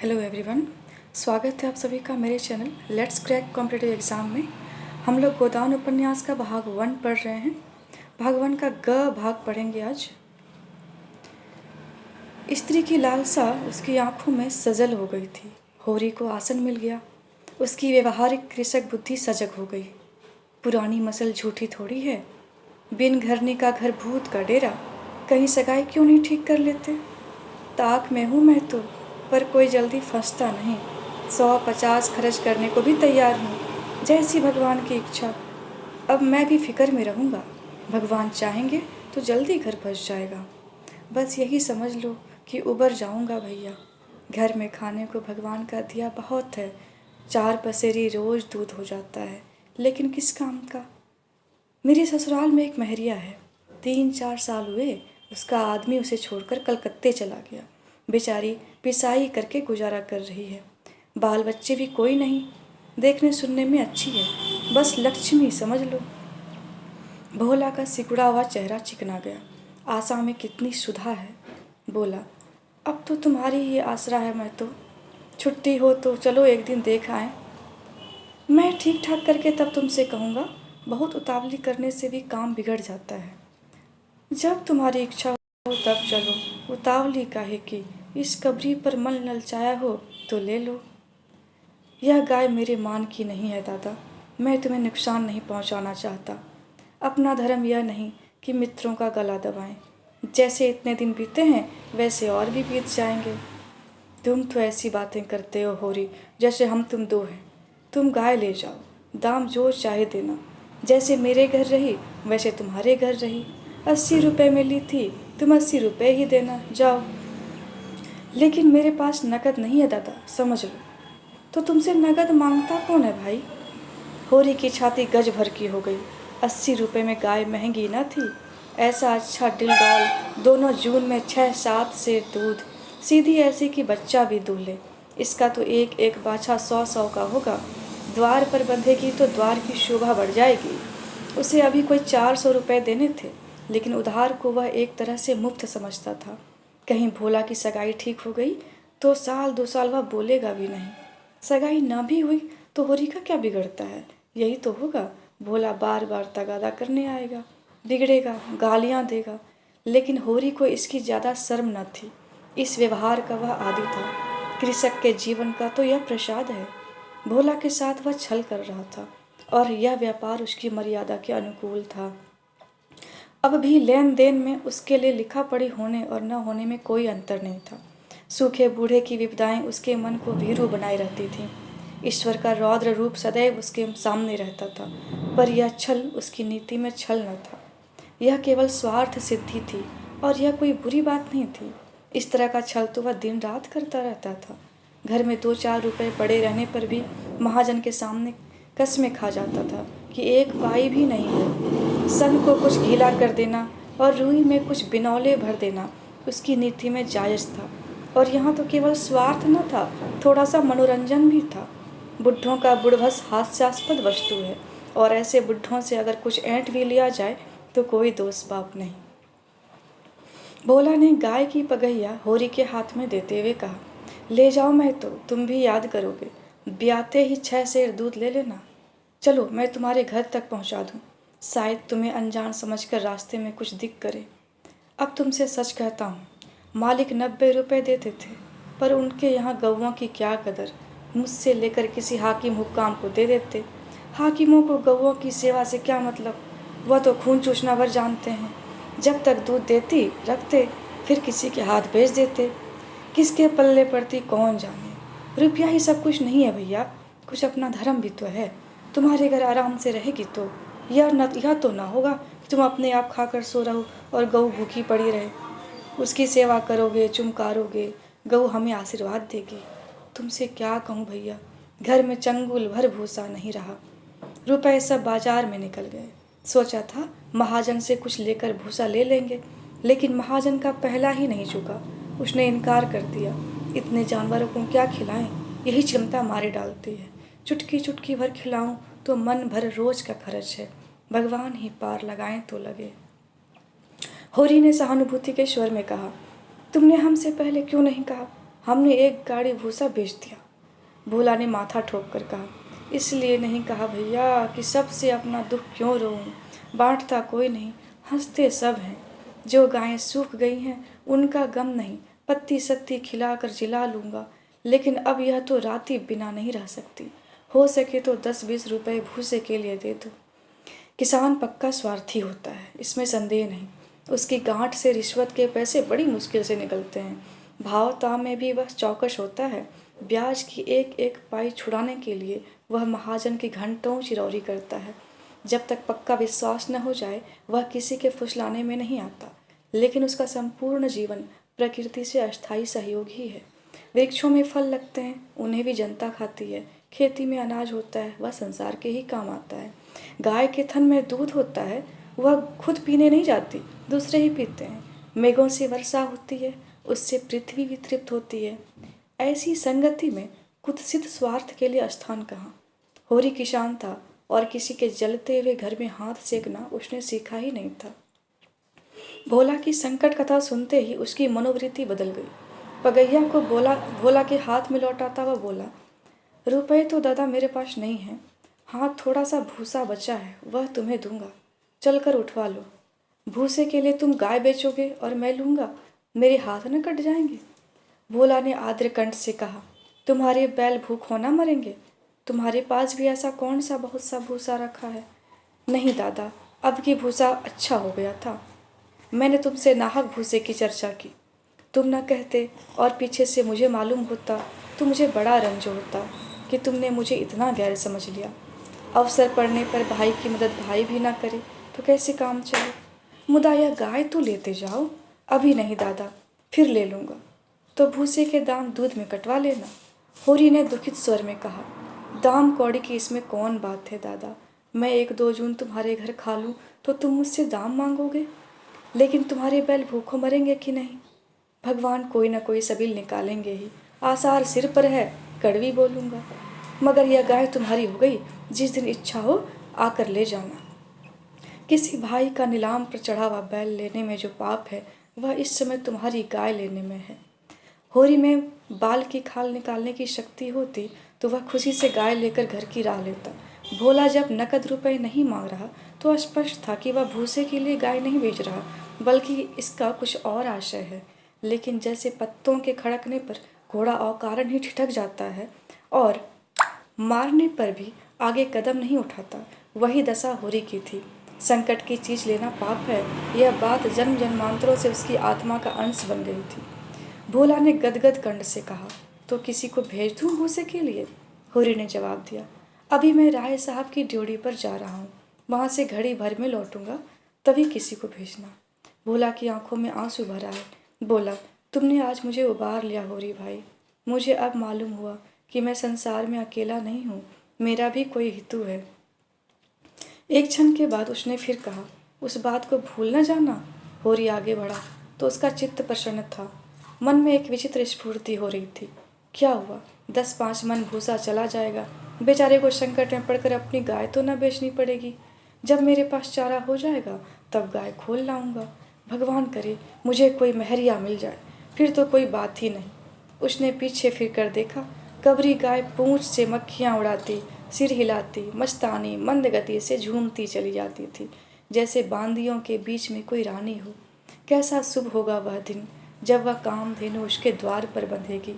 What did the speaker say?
Hello everyone, स्वागत है आप सभी का मेरे channel let's crack competitive exam में। हम लोग गोदान उपन्यास का भाग 1 पढ़ रहे हैं। भाग 1 का ग भाग पढ़ेंगे आज। स्त्री की लालसा उसकी आंखों में सजल हो गई थी। होरी को आसन मिल गया। उसकी व्यवहारिक कृषक बुद्धि सजग हो गई। पुरानी मसल झूठी थोड़ी है। बिन घरनी का घर भूत का डेरा। कहीं सगाई क्यों नहीं ठीक कर लेते। ताक में हूँ मैं तो, पर कोई जल्दी फंसता नहीं। 100-50 खर्च करने को भी तैयार हूँ, जैसी भगवान की इच्छा। अब मैं भी फिक्र में रहूँगा। भगवान चाहेंगे तो जल्दी घर बस जाएगा। बस यही समझ लो कि उबर जाऊँगा भैया। घर में खाने को भगवान का दिया बहुत है। 4 पसेरी रोज़ दूध हो जाता है, लेकिन किस काम का। मेरे ससुराल में एक महरिया है। 3-4 साल हुए उसका आदमी उसे छोड़कर कलकत्ते चला गया। बेचारी पिसाई करके गुजारा कर रही है। बाल बच्चे भी कोई नहीं। देखने सुनने में अच्छी है, बस लक्ष्मी समझ लो। भोला का सिकुड़ा हुआ चेहरा चिकना गया। आशा में कितनी सुधा है। बोला, अब तो तुम्हारी ही आसरा है। मैं तो छुट्टी हो तो चलो एक दिन देख आएं। मैं ठीक ठाक करके तब तुमसे कहूँगा। बहुत उतावली करने से भी काम बिगड़ जाता है। जब तुम्हारी इच्छा हो तब चलो, उतावली काहे की। इस कब्री पर मन ललचाया हो तो ले लो। यह गाय मेरे मान की नहीं है दादा। मैं तुम्हें नुकसान नहीं पहुंचाना चाहता। अपना धर्म यह नहीं कि मित्रों का गला दबाएं। जैसे इतने दिन बीते हैं वैसे और भी बीत जाएंगे। तुम तो ऐसी बातें करते हो होरी, जैसे हम तुम दो हैं। तुम गाय ले जाओ, दाम जो चाहे देना। जैसे मेरे घर रही वैसे तुम्हारे घर रही। 80 रुपये में ली थी, तुम 80 रुपये ही देना, जाओ। लेकिन मेरे पास नकद नहीं है दादा, समझ लो। तो तुमसे नकद मांगता कौन है भाई। होरी की छाती गज भर की हो गई। 80 रुपये में गाय महंगी न थी। ऐसा अच्छा डिलडॉल, दोनों जून में 6-7 सेर दूध, सीधी ऐसी कि बच्चा भी दूल्हे। इसका तो एक एक बाछा 100-100 का होगा। द्वार पर बंधेगी तो द्वार की शोभा बढ़ जाएगी। उसे अभी कोई 400 रुपये देने थे, लेकिन उधार को वह एक तरह से मुफ्त समझता था। कहीं भोला की सगाई ठीक हो गई तो 1-2 साल वह बोलेगा भी नहीं। सगाई ना भी हुई तो होरी का क्या बिगड़ता है। यही तो होगा, भोला बार बार तगादा करने आएगा, बिगड़ेगा, गालियाँ देगा। लेकिन होरी को इसकी ज़्यादा शर्म न थी। इस व्यवहार का वह आदी था। कृषक के जीवन का तो यह प्रसाद है। भोला के साथ वह छल कर रहा था और यह व्यापार उसकी मर्यादा के अनुकूल था। अब भी लेन देन में उसके लिए लिखा पढ़ी होने और न होने में कोई अंतर नहीं था। सूखे बूढ़े की विपदाएं उसके मन को भीरू बनाए रहती थीं। ईश्वर का रौद्र रूप सदैव उसके सामने रहता था, पर यह छल उसकी नीति में छल न था। यह केवल स्वार्थ सिद्धि थी और यह कोई बुरी बात नहीं थी। इस तरह का छल तो वह दिन रात करता रहता था। घर में 2-4 रुपए पड़े रहने पर भी महाजन के सामने कस्में खा जाता था कि एक पाई भी नहीं है। सन को कुछ गीला कर देना और रुई में कुछ बिनौले भर देना उसकी नीति में जायज़ था। और यहाँ तो केवल स्वार्थ न था, थोड़ा सा मनोरंजन भी था। बुढ़ों का बुढ़भस हास्यास्पद वस्तु है, और ऐसे बुढ़ों से अगर कुछ ऐंठ भी लिया जाए तो कोई दोष बाप नहीं। भोला ने गाय की पगहिया होरी के हाथ में देते हुए कहा, ले जाओ, मैं तो तुम भी याद करोगे। ब्याते ही 6 सेर दूध ले लेना। चलो मैं तुम्हारे घर तक पहुंचा दूं। शायद तुम्हें अनजान समझकर रास्ते में कुछ दिख करे। अब तुमसे सच कहता हूँ, मालिक 90 रुपये देते थे, पर उनके यहाँ गौओं की क्या कदर। मुझसे लेकर किसी हाकिम हुक्काम को दे देते। हाकिमों को गौओं की सेवा से क्या मतलब, वह तो खून चूसना भर जानते हैं। जब तक दूध देती रखते, फिर किसी के हाथ भेज देते। किसके पल्ले पड़ती कौन जाने। रुपया ही सब कुछ नहीं है भैया, कुछ अपना धर्म भी तो है। तुम्हारे घर आराम से रहेगी तो यह तो ना होगा कि तुम अपने आप खाकर सो रहो और गऊ भूखी पड़ी रहे। उसकी सेवा करोगे, चुमकारोगे, गऊ हमें आशीर्वाद देगी। तुमसे क्या कहूँ भैया, घर में चंगुल भर भूसा नहीं रहा। रुपए सब बाजार में निकल गए। सोचा था महाजन से कुछ लेकर भूसा ले लेंगे, लेकिन महाजन का पहला ही नहीं चुका। उसने इनकार कर दिया। इतने जानवरों को क्या खिलाएं, यही चिंता मारे डालती है। चुटकी चुटकी भर खिलाऊं तो मन भर रोज का खर्च है। भगवान ही पार लगाएं तो लगे। होरी ने सहानुभूति के स्वर में कहा, तुमने हमसे पहले क्यों नहीं कहा। हमने एक गाड़ी भूसा बेच दिया। भोला ने माथा ठोक कर कहा, इसलिए नहीं कहा भैया कि सबसे अपना दुख क्यों रोऊं, बांटता कोई नहीं, हंसते सब हैं। जो गायें सूख गई हैं उनका गम नहीं, पत्ती सत्ती खिलाकर जिला लूँगा, लेकिन अब यह तो राती बिना नहीं रह सकती। हो सके तो 10-20 रुपए भूसे के लिए दे दो। किसान पक्का स्वार्थी होता है, इसमें संदेह नहीं। उसकी गांठ से रिश्वत के पैसे बड़ी मुश्किल से निकलते हैं। भाव ताव में भी वह चौकस होता है। ब्याज की एक एक पाई छुड़ाने के लिए वह महाजन की घंटों चिरौरी करता है। जब तक पक्का विश्वास न हो जाए वह किसी के फुसलाने में नहीं आता। लेकिन उसका संपूर्ण जीवन प्रकृति से अस्थायी सहयोग ही है। वृक्षों में फल लगते हैं, उन्हें भी जनता खाती है। खेती में अनाज होता है, वह संसार के ही काम आता है। गाय के थन में दूध होता है, वह खुद पीने नहीं जाती, दूसरे ही पीते हैं। मेघों से वर्षा होती है, उससे पृथ्वी भी तृप्त होती है। ऐसी संगति में कुत्सित स्वार्थ के लिए स्थान कहाँ। होरी किसान था और किसी के जलते हुए घर में हाथ सेकना उसने सीखा ही नहीं था। भोला की संकट कथा सुनते ही उसकी मनोवृत्ति बदल गई। पगैया को भोला के हाथ में लौटाता वह बोला, रुपए तो दादा मेरे पास नहीं है, हाँ थोड़ा सा भूसा बचा है, वह तुम्हें दूंगा, चलकर उठवा लो। भूसे के लिए तुम गाय बेचोगे और मैं लूँगा, मेरे हाथ न कट जाएंगे। भोला ने आर्द्र कंठ से कहा, तुम्हारे बैल भूखों ना मरेंगे, तुम्हारे पास भी ऐसा कौन सा बहुत सा भूसा रखा है। नहीं दादा, अब की भूसा अच्छा हो गया था, मैंने तुमसे नाहक भूसे की चर्चा की। तुम न कहते और पीछे से मुझे मालूम होता तो मुझे बड़ा रंज होता कि तुमने मुझे इतना गैर समझ लिया। अवसर पड़ने पर भाई की मदद भाई भी ना करे तो कैसे काम चले। मुदा यह गाय तो लेते जाओ। अभी नहीं दादा, फिर ले लूँगा, तो भूसे के दाम दूध में कटवा लेना। होरी ने दुखित स्वर में कहा, दाम कौड़ी की इसमें कौन बात है दादा, मैं 1-2 जून तुम्हारे घर खा लूँ तो तुम मुझसे दाम मांगोगे। लेकिन तुम्हारे बैल भूखों मरेंगे कि नहीं। भगवान कोई ना कोई सबील निकालेंगे ही, आसार सिर पर है, कड़वी बोलूँगा। मगर यह गाय तुम्हारी हो गई, जिस दिन इच्छा हो आकर ले जाना। किसी भाई का नीलाम पर चढ़ा हुआ बैल लेने में जो पाप है वह इस समय तुम्हारी गाय लेने में है। होरी में बाल की खाल निकालने की शक्ति होती तो वह खुशी से गाय लेकर घर की राह लेता। भोला जब नकद रुपए नहीं मांग रहा तो स्पष्ट था कि वह भूसे के लिए गाय नहीं बेच रहा, बल्कि इसका कुछ और आशय है। लेकिन जैसे पत्तों के खड़कने पर घोड़ा अकारण ही ठिठक जाता है और मारने पर भी आगे कदम नहीं उठाता, वही दशा होरी की थी। संकट की चीज लेना पाप है, यह बात जन्म जन्मांतरों से उसकी आत्मा का अंश बन गई थी। भोला ने गदगद कंठ से कहा, तो किसी को भेज दूं भूसे के लिए। होरी ने जवाब दिया, अभी मैं राय साहब की ड्योढ़ी पर जा रहा हूँ, वहाँ से घड़ी भर में लौटूंगा, तभी किसी को भेजना। भोला की आंखों में आंसू भर आए। बोला, तुमने आज मुझे उबार लिया होरी भाई। मुझे अब मालूम हुआ कि मैं संसार में अकेला नहीं हूँ, मेरा भी कोई हितू है। एक क्षण के बाद उसने फिर कहा, उस बात को भूल न जाना। होरी आगे बढ़ा तो उसका चित्त प्रसन्न था। मन में एक विचित्र स्फूर्ति हो रही थी। क्या हुआ, 10-5 मन भूसा चला जाएगा, बेचारे को संकट में पड़कर अपनी गाय तो न बेचनी पड़ेगी। जब मेरे पास चारा हो जाएगा तब गाय खोल लाऊंगा। भगवान करे मुझे कोई महरिया मिल जाए, फिर तो कोई बात ही नहीं। उसने पीछे फिर कर देखा, कबरी गाय पूंछ से मक्खियाँ उड़ाती, सिर हिलाती, मस्तानी मंद गति से झूमती चली जाती थी, जैसे बांदियों के बीच में कोई रानी हो। कैसा शुभ होगा वह दिन जब वह कामधेनु उसके द्वार पर बंधेगी।